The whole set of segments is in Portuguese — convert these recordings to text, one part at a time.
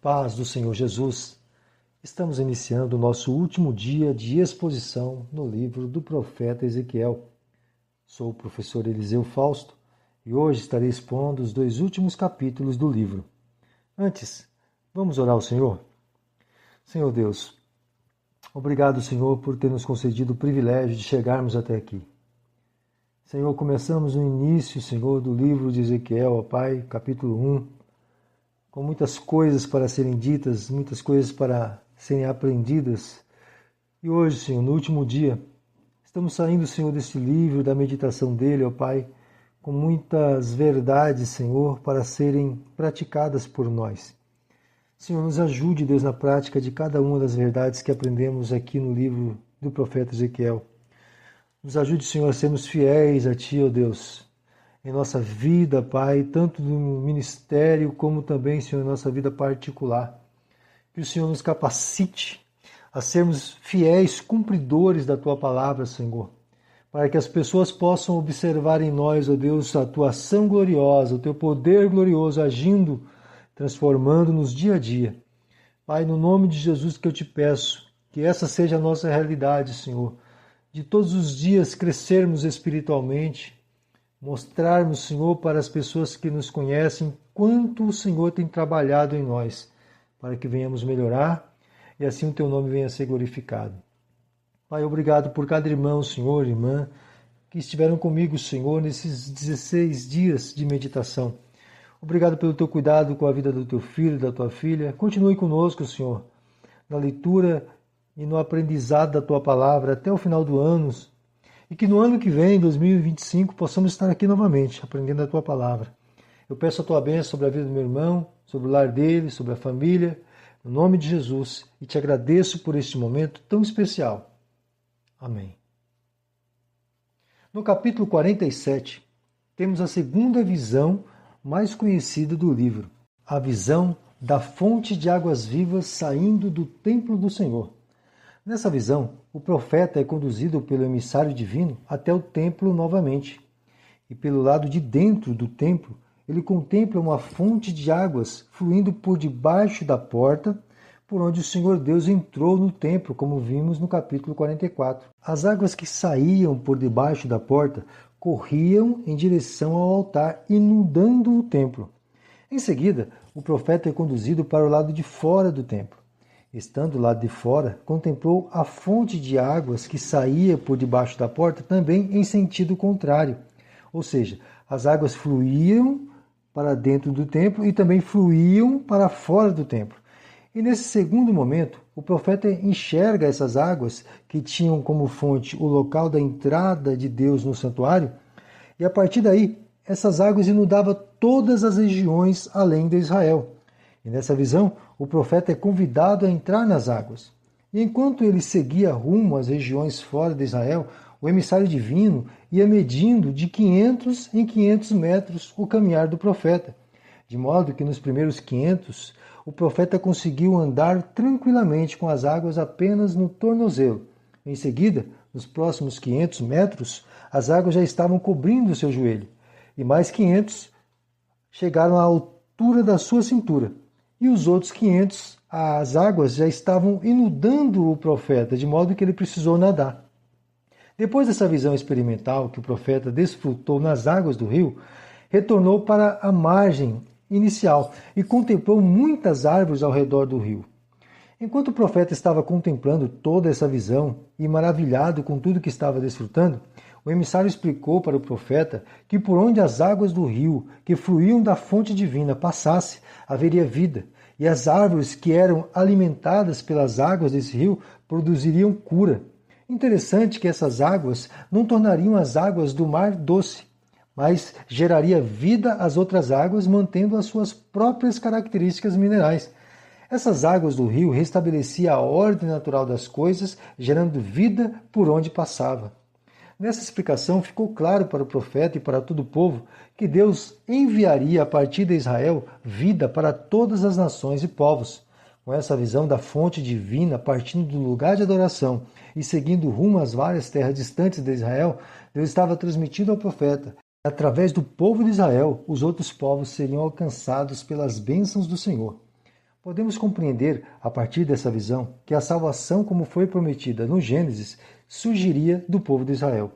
paz do Senhor Jesus. Estamos iniciando o nosso último dia de exposição no livro do profeta Ezequiel. Sou o professor Eliseu Fausto e hoje estarei expondo os 2 últimos capítulos do livro. Antes, vamos orar ao Senhor? Senhor Deus, obrigado, Senhor, por ter nos concedido o privilégio de chegarmos até aqui. Senhor, começamos o início, Senhor, do livro de Ezequiel, ó Pai, capítulo 1, com muitas coisas para serem ditas, muitas coisas para serem aprendidas. E hoje, Senhor, no último dia, estamos saindo, Senhor, desse livro, da meditação dele, ó Pai, com muitas verdades, Senhor, para serem praticadas por nós. Senhor, nos ajude, Deus, na prática de cada uma das verdades que aprendemos aqui no livro do profeta Ezequiel. Nos ajude, Senhor, a sermos fiéis a Ti, ó Deus, em nossa vida, Pai, tanto no ministério como também, Senhor, em nossa vida particular. Que o Senhor nos capacite a sermos fiéis cumpridores da Tua palavra, Senhor, para que as pessoas possam observar em nós, ó Deus, a Tua ação gloriosa, o Teu poder glorioso agindo, transformando-nos dia a dia. Pai, no nome de Jesus que eu Te peço, que essa seja a nossa realidade, Senhor, de todos os dias crescermos espiritualmente, mostrarmos, Senhor, para as pessoas que nos conhecem, quanto o Senhor tem trabalhado em nós, para que venhamos melhorar e assim o Teu nome venha a ser glorificado. Pai, obrigado por cada irmão, Senhor, irmã, que estiveram comigo, Senhor, nesses 16 dias de meditação. Obrigado pelo Teu cuidado com a vida do Teu filho e da Tua filha. Continue conosco, Senhor, na leitura e no aprendizado da Tua palavra até o final do ano, e que no ano que vem, 2025, possamos estar aqui novamente, aprendendo a Tua palavra. Eu peço a Tua bênção sobre a vida do meu irmão, sobre o lar dele, sobre a família, no nome de Jesus, e Te agradeço por este momento tão especial. Amém. No capítulo 47, temos a segunda visão mais conhecida do livro, a visão da fonte de águas vivas saindo do templo do Senhor. Nessa visão, o profeta é conduzido pelo emissário divino até o templo novamente. E pelo lado de dentro do templo, ele contempla uma fonte de águas fluindo por debaixo da porta, por onde o Senhor Deus entrou no templo, como vimos no capítulo 44. As águas que saíam por debaixo da porta corriam em direção ao altar, inundando o templo. Em seguida, o profeta é conduzido para o lado de fora do templo. Estando do lado de fora, contemplou a fonte de águas que saía por debaixo da porta também em sentido contrário. Ou seja, as águas fluíam para dentro do templo e também fluíam para fora do templo. E nesse segundo momento, o profeta enxerga essas águas que tinham como fonte o local da entrada de Deus no santuário, e a partir daí, essas águas inundavam todas as regiões além de Israel. E nessa visão, o profeta é convidado a entrar nas águas. E enquanto ele seguia rumo às regiões fora de Israel, o emissário divino ia medindo de 500 em 500 metros o caminhar do profeta. De modo que nos primeiros 500, o profeta conseguiu andar tranquilamente com as águas apenas no tornozelo. Em seguida, nos próximos 500 metros, as águas já estavam cobrindo o seu joelho. E mais 500 chegaram à altura da sua cintura. E os outros 500, as águas já estavam inundando o profeta, de modo que ele precisou nadar. Depois dessa visão experimental que o profeta desfrutou nas águas do rio, retornou para a margem inicial e contemplou muitas árvores ao redor do rio. Enquanto o profeta estava contemplando toda essa visão e maravilhado com tudo que estava desfrutando, o emissário explicou para o profeta que por onde as águas do rio, que fluíam da fonte divina, passasse, haveria vida, e as árvores que eram alimentadas pelas águas desse rio produziriam cura. Interessante que essas águas não tornariam as águas do mar doce, mas geraria vida às outras águas, mantendo as suas próprias características minerais. Essas águas do rio restabeleciam a ordem natural das coisas, gerando vida por onde passava. Nessa explicação ficou claro para o profeta e para todo o povo que Deus enviaria a partir de Israel vida para todas as nações e povos. Com essa visão da fonte divina partindo do lugar de adoração e seguindo rumo às várias terras distantes de Israel, Deus estava transmitindo ao profeta que através do povo de Israel os outros povos seriam alcançados pelas bênçãos do Senhor. Podemos compreender, a partir dessa visão, que a salvação, como foi prometida no Gênesis, surgiria do povo de Israel.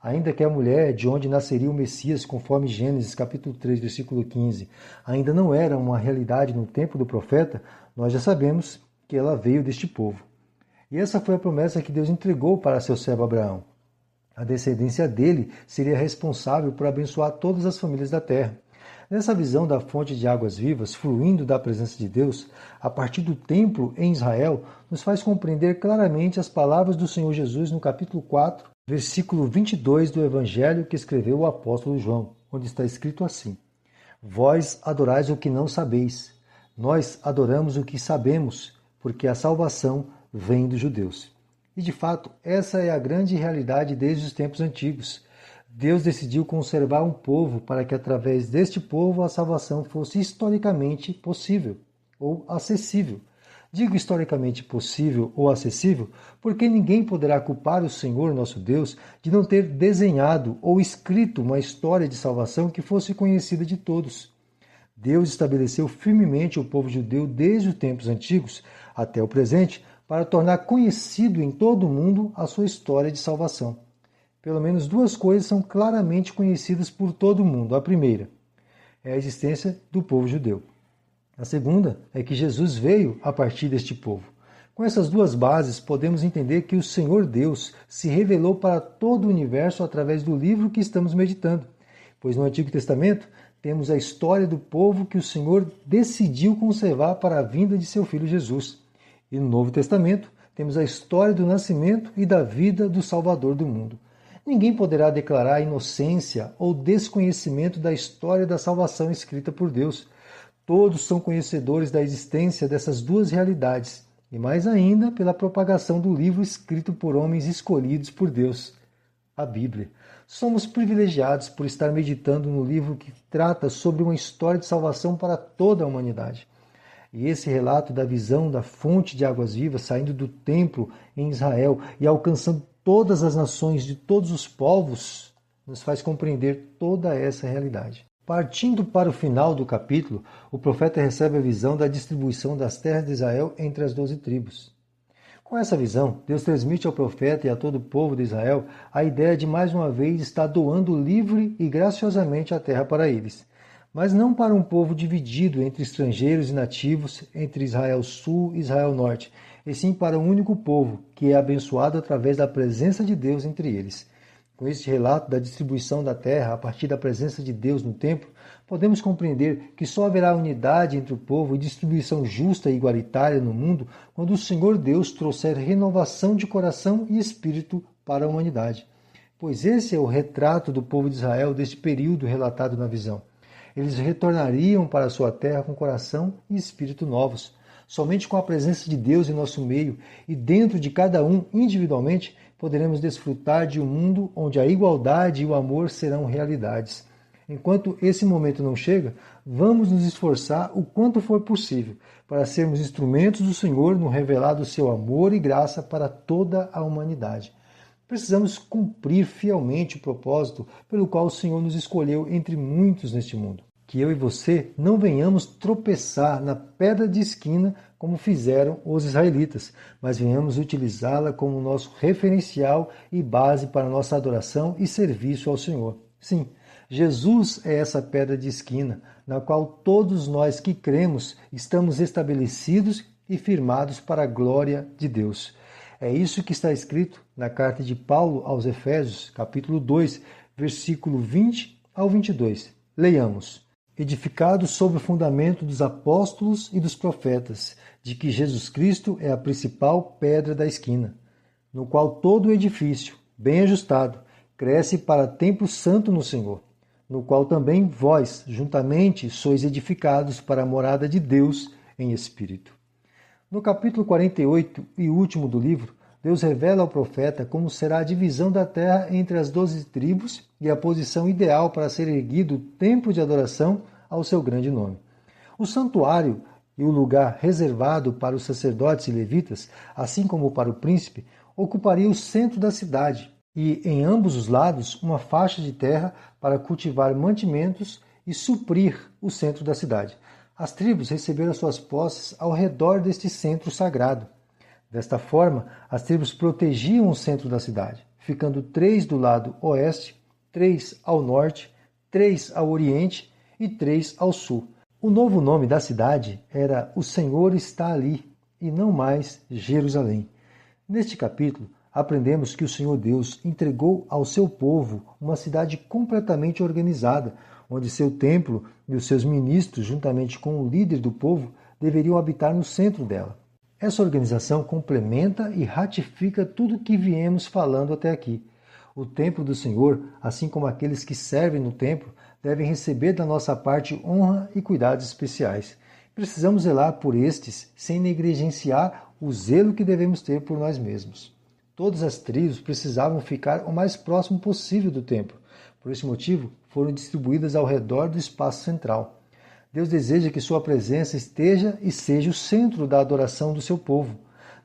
Ainda que a mulher de onde nasceria o Messias, conforme Gênesis capítulo 3, versículo 15, ainda não era uma realidade no tempo do profeta, nós já sabemos que ela veio deste povo. E essa foi a promessa que Deus entregou para seu servo Abraão. A descendência dele seria responsável por abençoar todas as famílias da terra. Nessa visão da fonte de águas vivas, fluindo da presença de Deus, a partir do templo em Israel, nos faz compreender claramente as palavras do Senhor Jesus no capítulo 4, versículo 22 do Evangelho que escreveu o apóstolo João, onde está escrito assim: Vós adorais o que não sabeis, nós adoramos o que sabemos, porque a salvação vem dos judeus. E de fato, essa é a grande realidade desde os tempos antigos. Deus decidiu conservar um povo para que através deste povo a salvação fosse historicamente possível ou acessível. Digo historicamente possível ou acessível porque ninguém poderá culpar o Senhor nosso Deus de não ter desenhado ou escrito uma história de salvação que fosse conhecida de todos. Deus estabeleceu firmemente o povo judeu desde os tempos antigos até o presente para tornar conhecido em todo o mundo a sua história de salvação. Pelo menos duas coisas são claramente conhecidas por todo o mundo. A primeira é a existência do povo judeu. A segunda é que Jesus veio a partir deste povo. Com essas duas bases, podemos entender que o Senhor Deus se revelou para todo o universo através do livro que estamos meditando. Pois no Antigo Testamento temos a história do povo que o Senhor decidiu conservar para a vinda de seu Filho Jesus. E no Novo Testamento temos a história do nascimento e da vida do Salvador do mundo. Ninguém poderá declarar inocência ou desconhecimento da história da salvação escrita por Deus. Todos são conhecedores da existência dessas duas realidades, e mais ainda pela propagação do livro escrito por homens escolhidos por Deus, a Bíblia. Somos privilegiados por estar meditando no livro que trata sobre uma história de salvação para toda a humanidade. E esse relato da visão da fonte de águas vivas saindo do templo em Israel e alcançando todas as nações de todos os povos, nos faz compreender toda essa realidade. Partindo para o final do capítulo, o profeta recebe a visão da distribuição das terras de Israel entre as 12 tribos. Com essa visão, Deus transmite ao profeta e a todo o povo de Israel a ideia de mais uma vez estar doando livre e graciosamente a terra para eles. Mas não para um povo dividido entre estrangeiros e nativos, entre Israel Sul e Israel Norte, e sim para um único povo, que é abençoado através da presença de Deus entre eles. Com este relato da distribuição da terra a partir da presença de Deus no templo, podemos compreender que só haverá unidade entre o povo e distribuição justa e igualitária no mundo quando o Senhor Deus trouxer renovação de coração e espírito para a humanidade. Pois esse é o retrato do povo de Israel deste período relatado na visão. Eles retornariam para a sua terra com coração e espírito novos. Somente com a presença de Deus em nosso meio e dentro de cada um individualmente, poderemos desfrutar de um mundo onde a igualdade e o amor serão realidades. Enquanto esse momento não chega, vamos nos esforçar o quanto for possível para sermos instrumentos do Senhor no revelar do seu amor e graça para toda a humanidade. Precisamos cumprir fielmente o propósito pelo qual o Senhor nos escolheu entre muitos neste mundo. Que eu e você não venhamos tropeçar na pedra de esquina como fizeram os israelitas, mas venhamos utilizá-la como nosso referencial e base para nossa adoração e serviço ao Senhor. Sim, Jesus é essa pedra de esquina, na qual todos nós que cremos estamos estabelecidos e firmados para a glória de Deus. É isso que está escrito na carta de Paulo aos Efésios, capítulo 2, versículo 20 ao 22. Leiamos. Edificados sobre o fundamento dos apóstolos e dos profetas, de que Jesus Cristo é a principal pedra da esquina, no qual todo o edifício, bem ajustado, cresce para templo santo no Senhor, no qual também vós, juntamente, sois edificados para a morada de Deus em Espírito. No capítulo 48 e último do livro, Deus revela ao profeta como será a divisão da terra entre as 12 tribos e a posição ideal para ser erguido o templo de adoração ao seu grande nome. O santuário e o lugar reservado para os sacerdotes e levitas, assim como para o príncipe, ocuparia o centro da cidade e, em ambos os lados, uma faixa de terra para cultivar mantimentos e suprir o centro da cidade. As tribos receberam suas posses ao redor deste centro sagrado. Desta forma, as tribos protegiam o centro da cidade, ficando 3 do lado oeste, 3 ao norte, 3 ao oriente e 3 ao sul. O novo nome da cidade era O Senhor está ali, e não mais Jerusalém. Neste capítulo, aprendemos que o Senhor Deus entregou ao seu povo uma cidade completamente organizada, onde seu templo e os seus ministros, juntamente com o líder do povo, deveriam habitar no centro dela. Essa organização complementa e ratifica tudo o que viemos falando até aqui. O templo do Senhor, assim como aqueles que servem no templo, devem receber da nossa parte honra e cuidados especiais. Precisamos zelar por estes, sem negligenciar o zelo que devemos ter por nós mesmos. Todas as tribos precisavam ficar o mais próximo possível do templo. Por esse motivo, foram distribuídas ao redor do espaço central. Deus deseja que sua presença esteja e seja o centro da adoração do seu povo.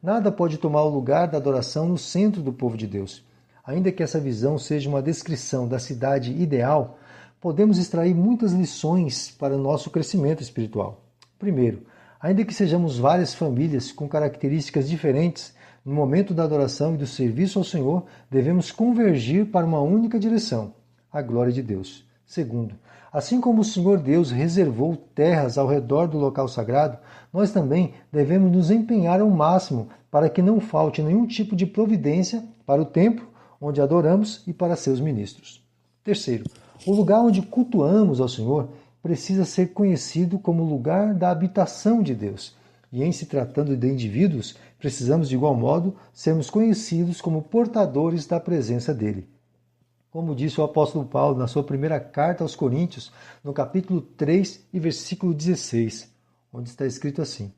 Nada pode tomar o lugar da adoração no centro do povo de Deus. Ainda que essa visão seja uma descrição da cidade ideal, podemos extrair muitas lições para o nosso crescimento espiritual. Primeiro, ainda que sejamos várias famílias com características diferentes, no momento da adoração e do serviço ao Senhor, devemos convergir para uma única direção, a glória de Deus. Segundo, assim como o Senhor Deus reservou terras ao redor do local sagrado, nós também devemos nos empenhar ao máximo para que não falte nenhum tipo de providência para o templo onde adoramos e para seus ministros. Terceiro, o lugar onde cultuamos ao Senhor precisa ser conhecido como lugar da habitação de Deus. E em se tratando de indivíduos, precisamos de igual modo sermos conhecidos como portadores da presença dele. Como disse o apóstolo Paulo na sua primeira carta aos Coríntios, no capítulo 3 e versículo 16, onde está escrito assim: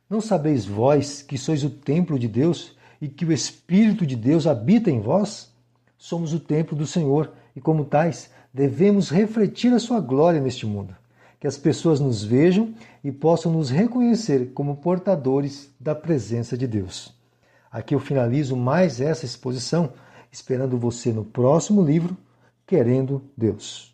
Não sabeis vós que sois o templo de Deus e que o Espírito de Deus habita em vós? Somos o templo do Senhor e, como tais, devemos refletir a sua glória neste mundo. Que as pessoas nos vejam e possam nos reconhecer como portadores da presença de Deus. Aqui eu finalizo mais essa exposição, esperando você no próximo livro, Querendo Deus.